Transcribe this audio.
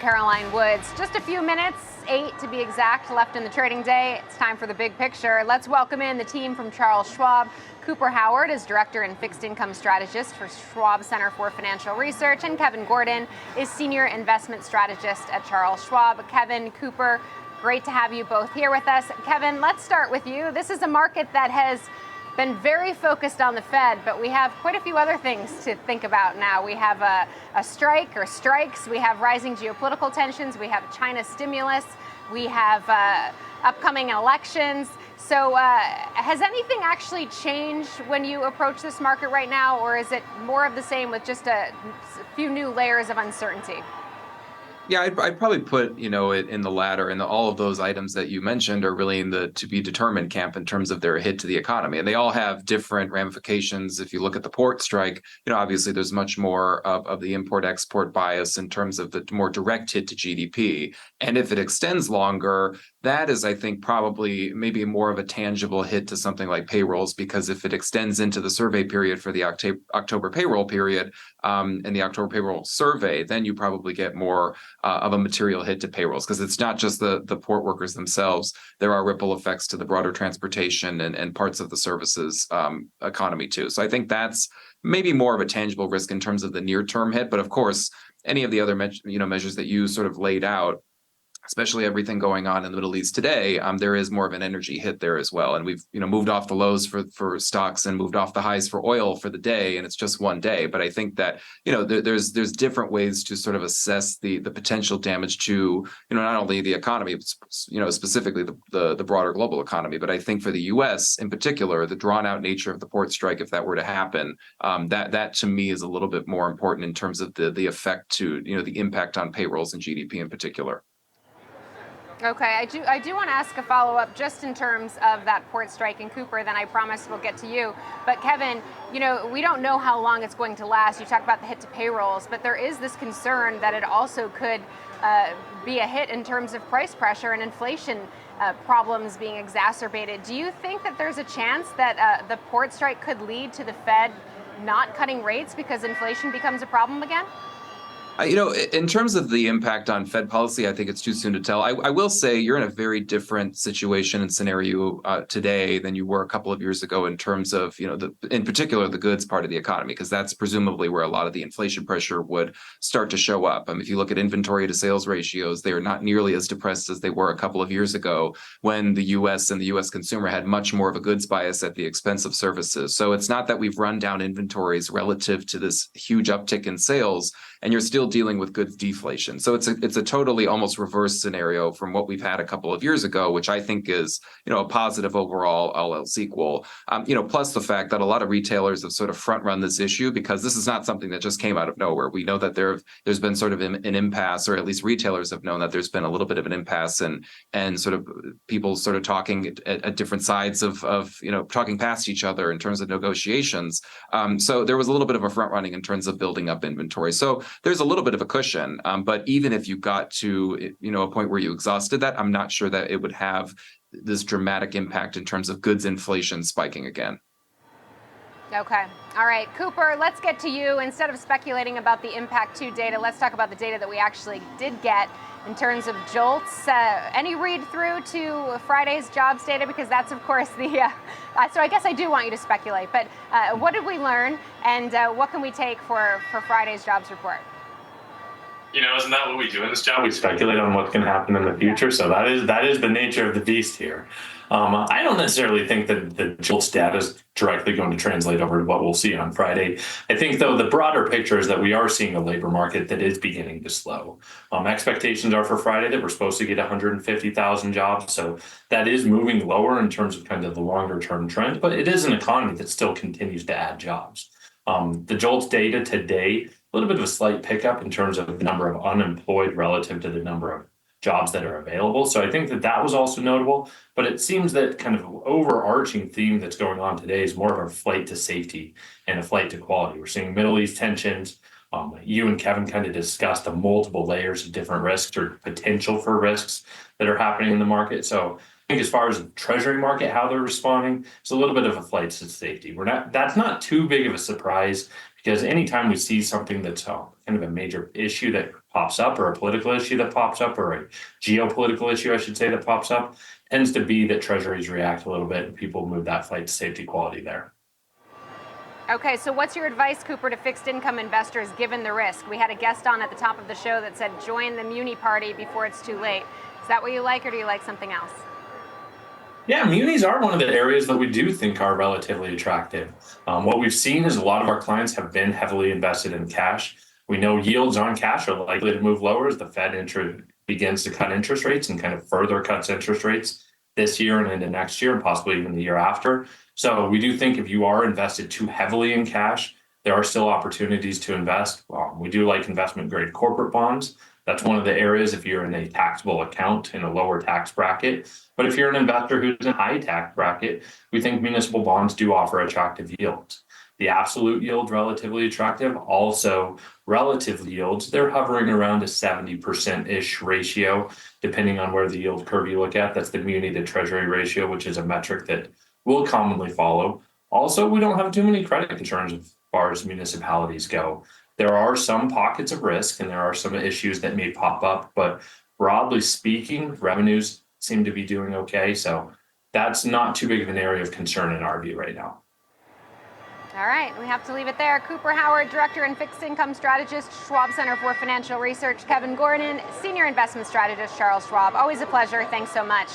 Caroline Woods. Just a few minutes, 8 to be exact, left in the trading day. It's time for the big picture. Let's welcome in the team from Charles Schwab. Cooper Howard is Director and Fixed Income Strategist for Schwab Center for Financial Research, and Kevin Gordon is Senior Investment Strategist at Charles Schwab. Kevin, Cooper, great to have you both here with us. Kevin, let's start with you. This is a market that has been very focused on the Fed, but we have quite a few other things to think about now. We have a strike or strikes. We have rising geopolitical tensions. We have China stimulus. We have upcoming elections. So has anything actually changed when you approach this market right now, or is it more of the same with just a few new layers of uncertainty? Yeah, I'd probably put, it in the latter, and all of those items that you mentioned are really in the to be determined camp in terms of their hit to the economy. And they all have different ramifications. If you look at the port strike, obviously there's much more of the import-export bias in terms of the more direct hit to GDP. And if it extends longer, that is, I think, probably maybe more of a tangible hit to something like payrolls, because if it extends into the survey period for the October payroll period and the October payroll survey, then you probably get more of a material hit to payrolls, because it's not just the port workers themselves. There are ripple effects to the broader transportation and parts of the services economy too. So I think that's maybe more of a tangible risk in terms of the near-term hit. But of course, any of the other measures that you sort of laid out, especially everything going on in the Middle East today, there is more of an energy hit there as well. And we've moved off the lows for stocks and moved off the highs for oil for the day, and it's just one day. But I think that there's different ways to sort of assess the potential damage to not only the economy, but specifically the broader global economy. But I think for the U.S. in particular, the drawn out nature of the port strike, if that were to happen, that to me is a little bit more important in terms of the effect to the impact on payrolls and GDP in particular. Okay, I do want to ask a follow-up just in terms of that port strike in Cooper, then I promise we'll get to you. But Kevin, we don't know how long it's going to last. You talk about the hit to payrolls, but there is this concern that it also could be a hit in terms of price pressure and inflation problems being exacerbated. Do you think that there's a chance that the port strike could lead to the Fed not cutting rates because inflation becomes a problem again? In terms of the impact on Fed policy, I think it's too soon to tell. I will say you're in a very different situation and scenario today than you were a couple of years ago in terms of, in particular, the goods part of the economy, because that's presumably where a lot of the inflation pressure would start to show up. If you look at inventory to sales ratios, they are not nearly as depressed as they were a couple of years ago when the U.S. and the U.S. consumer had much more of a goods bias at the expense of services. So it's not that we've run down inventories relative to this huge uptick in sales, and you're still dealing with goods deflation. So it's a totally almost reverse scenario from what we've had a couple of years ago, which I think is a positive overall, all else equal. Plus the fact that a lot of retailers have sort of front run this issue, because this is not something that just came out of nowhere. We know that there's been sort of an impasse, or at least retailers have known that there's been a little bit of an impasse and sort of people sort of talking at different sides of talking past each other in terms of negotiations. So there was a little bit of a front running in terms of building up inventory. So there's a little bit of a cushion, but even if you got to a point where you exhausted that, I'm not sure that it would have this dramatic impact in terms of goods inflation spiking again. Okay. All right, Cooper, let's get to you. Instead of speculating about the Impact 2 data, let's talk about the data that we actually did get in terms of JOLTS. Any read through to Friday's jobs data? Because that's, of course, so I guess I do want you to speculate. But what did we learn, and what can we take for Friday's jobs report? Isn't that what we do in this job? We speculate on what's going to happen in the future. So that is the nature of the beast here. I don't necessarily think that the JOLTS data is directly going to translate over to what we'll see on Friday. I think, though, the broader picture is that we are seeing a labor market that is beginning to slow. Expectations are for Friday that we're supposed to get 150,000 jobs. So that is moving lower in terms of kind of the longer term trend, but it is an economy that still continues to add jobs. The JOLTS data today, a little bit of a slight pickup in terms of the number of unemployed relative to the number of jobs that are available. So I think that was also notable, but it seems that kind of overarching theme that's going on today is more of a flight to safety and a flight to quality. We're seeing Middle East tensions. You and Kevin kind of discussed the multiple layers of different risks or potential for risks that are happening in the market. So I think as far as the treasury market, how they're responding, it's a little bit of a flight to safety. That's not too big of a surprise, because anytime we see something that's kind of a major issue that pops up, or a political issue that pops up, or a geopolitical issue, I should say, that pops up, tends to be that treasuries react a little bit and people move that flight to safety quality there. Okay, so what's your advice, Cooper, to fixed income investors given the risk? We had a guest on at the top of the show that said join the muni party before it's too late. Is that what you like, or do you like something else? Yeah, munis are one of the areas that we do think are relatively attractive. What we've seen is a lot of our clients have been heavily invested in cash. We know yields on cash are likely to move lower as the Fed begins to cut interest rates and kind of further cuts interest rates this year and into next year, and possibly even the year after. So we do think if you are invested too heavily in cash, there are still opportunities to invest. We do like investment grade corporate bonds. That's one of the areas if you're in a taxable account in a lower tax bracket. But if you're an investor who's in a high tax bracket, we think municipal bonds do offer attractive yields. The absolute yield relatively attractive. Also, relative yields, they're hovering around a 70%-ish ratio, depending on where the yield curve you look at. That's the muni to treasury ratio, which is a metric that we'll commonly follow. Also, we don't have too many credit concerns as far as municipalities go. There are some pockets of risk and there are some issues that may pop up, but broadly speaking, revenues seem to be doing okay. So that's not too big of an area of concern in our view right now. All right, we have to leave it there. Cooper Howard, Director and Fixed Income Strategist, Schwab Center for Financial Research. Kevin Gordon, Senior Investment Strategist, Charles Schwab. Always a pleasure. Thanks so much.